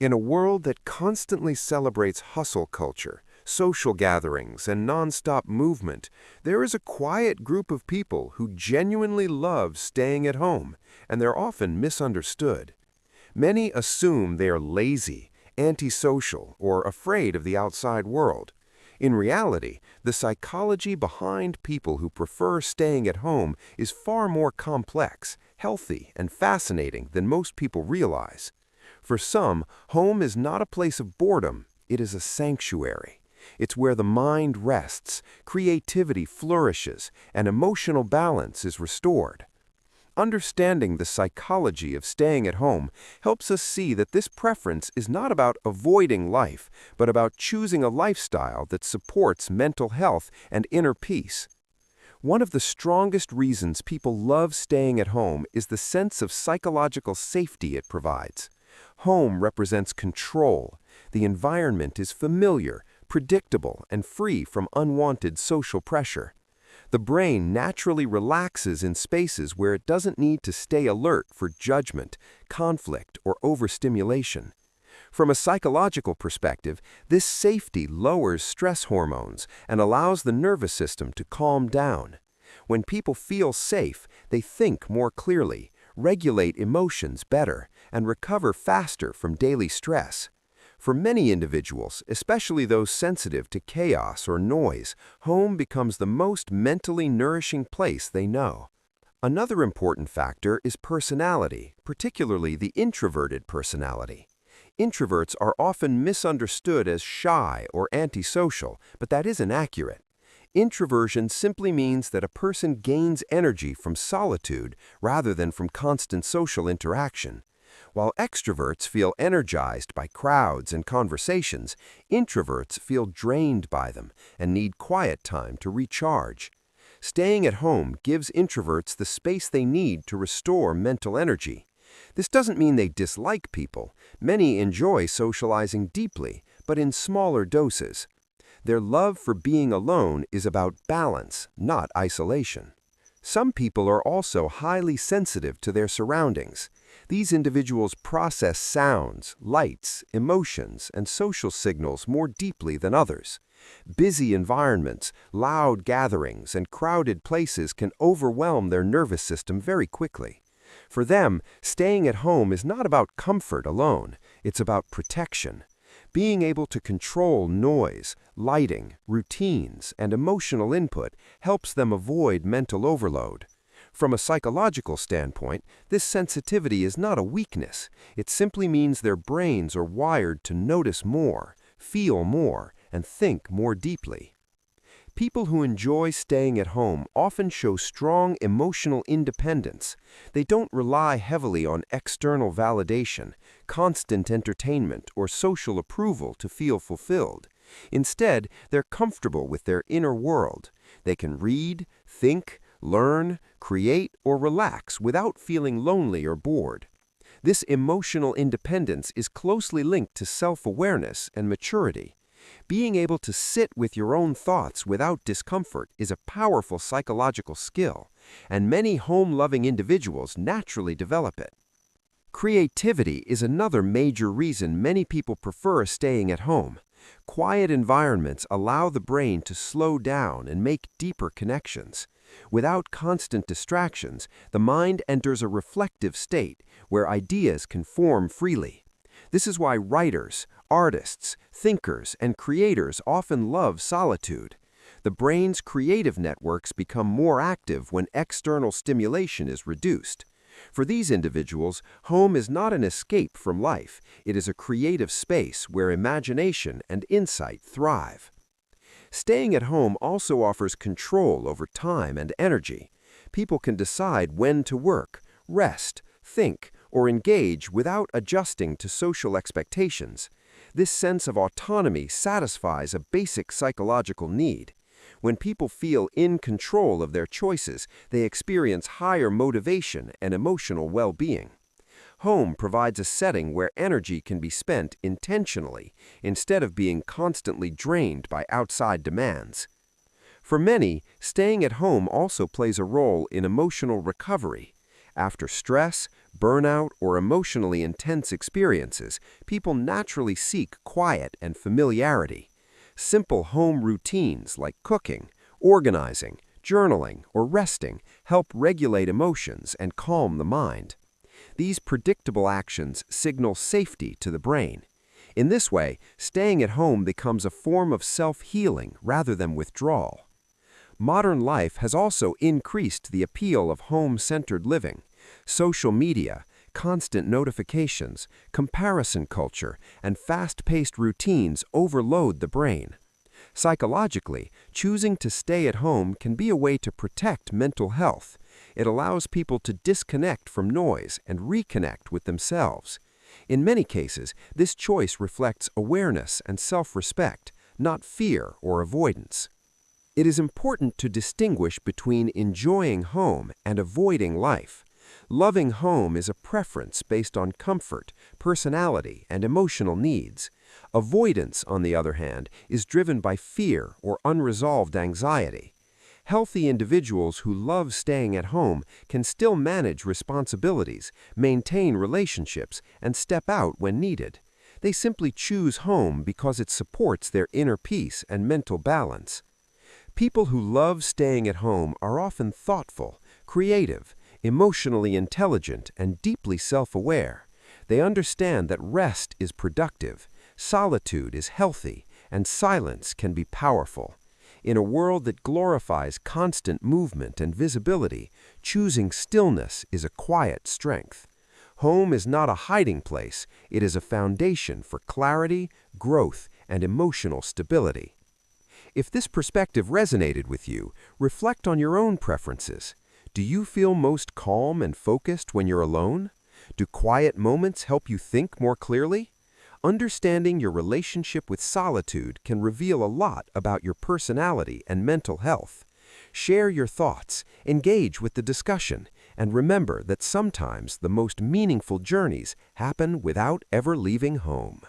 In a world that constantly celebrates hustle culture, social gatherings, and nonstop movement, there is a quiet group of people who genuinely love staying at home, and they're often misunderstood. Many assume they are lazy, antisocial, or afraid of the outside world. In reality, the psychology behind people who prefer staying at home is far more complex, healthy, and fascinating than most people realize. For some, home is not a place of boredom, it is a sanctuary. It's where the mind rests, creativity flourishes, and emotional balance is restored. Understanding the psychology of staying at home helps us see that this preference is not about avoiding life, but about choosing a lifestyle that supports mental health and inner peace. One of the strongest reasons people love staying at home is the sense of psychological safety it provides. Home represents control. The environment is familiar, predictable, and free from unwanted social pressure. The brain naturally relaxes in spaces where it doesn't need to stay alert for judgment, conflict, or overstimulation. From a psychological perspective, this safety lowers stress hormones and allows the nervous system to calm down. When people feel safe, they think more clearly, regulate emotions better, and recover faster from daily stress. For many individuals, especially those sensitive to chaos or noise, home becomes the most mentally nourishing place they know. Another important factor is personality, particularly the introverted personality. Introverts are often misunderstood as shy or antisocial, but that isn't accurate. Introversion simply means that a person gains energy from solitude rather than from constant social interaction. While extroverts feel energized by crowds and conversations, introverts feel drained by them and need quiet time to recharge. Staying at home gives introverts the space they need to restore mental energy. This doesn't mean they dislike people. Many enjoy socializing deeply, but in smaller doses. Their love for being alone is about balance, not isolation. Some people are also highly sensitive to their surroundings. These individuals process sounds, lights, emotions, and social signals more deeply than others. Busy environments, loud gatherings, and crowded places can overwhelm their nervous system very quickly. For them, staying at home is not about comfort alone, it's about protection. Being able to control noise, lighting, routines, and emotional input helps them avoid mental overload. From a psychological standpoint, this sensitivity is not a weakness. It simply means their brains are wired to notice more, feel more, and think more deeply. People who enjoy staying at home often show strong emotional independence. They don't rely heavily on external validation, constant entertainment, or social approval to feel fulfilled. Instead, they're comfortable with their inner world. They can read, think, learn, create, or relax without feeling lonely or bored. This emotional independence is closely linked to self-awareness and maturity. Being able to sit with your own thoughts without discomfort is a powerful psychological skill, and many home-loving individuals naturally develop it. Creativity is another major reason many people prefer staying at home. Quiet environments allow the brain to slow down and make deeper connections. Without constant distractions, the mind enters a reflective state where ideas can form freely. This is why writers, artists, thinkers, and creators often love solitude. The brain's creative networks become more active when external stimulation is reduced. For these individuals, home is not an escape from life. It is a creative space where imagination and insight thrive. Staying at home also offers control over time and energy. People can decide when to work, rest, think, or engage without adjusting to social expectations. This sense of autonomy satisfies a basic psychological need. When people feel in control of their choices, they experience higher motivation and emotional well-being. Home provides a setting where energy can be spent intentionally instead of being constantly drained by outside demands. For many, staying at home also plays a role in emotional recovery. After stress, burnout, or emotionally intense experiences, people naturally seek quiet and familiarity. Simple home routines like cooking, organizing, journaling, or resting help regulate emotions and calm the mind. These predictable actions signal safety to the brain. In this way, staying at home becomes a form of self-healing rather than withdrawal. Modern life has also increased the appeal of home-centered living. Social media, constant notifications, comparison culture, and fast-paced routines overload the brain. Psychologically, choosing to stay at home can be a way to protect mental health. It allows people to disconnect from noise and reconnect with themselves. In many cases, this choice reflects awareness and self-respect, not fear or avoidance. It is important to distinguish between enjoying home and avoiding life. Loving home is a preference based on comfort, personality, and emotional needs. Avoidance, on the other hand, is driven by fear or unresolved anxiety. Healthy individuals who love staying at home can still manage responsibilities, maintain relationships, and step out when needed. They simply choose home because it supports their inner peace and mental balance. People who love staying at home are often thoughtful, creative, emotionally intelligent, and deeply self-aware. They understand that rest is productive, solitude is healthy, and silence can be powerful. In a world that glorifies constant movement and visibility, choosing stillness is a quiet strength. Home is not a hiding place, it is a foundation for clarity, growth, and emotional stability. If this perspective resonated with you, reflect on your own preferences. Do you feel most calm and focused when you're alone? Do quiet moments help you think more clearly? Understanding your relationship with solitude can reveal a lot about your personality and mental health. Share your thoughts, engage with the discussion, and remember that sometimes the most meaningful journeys happen without ever leaving home.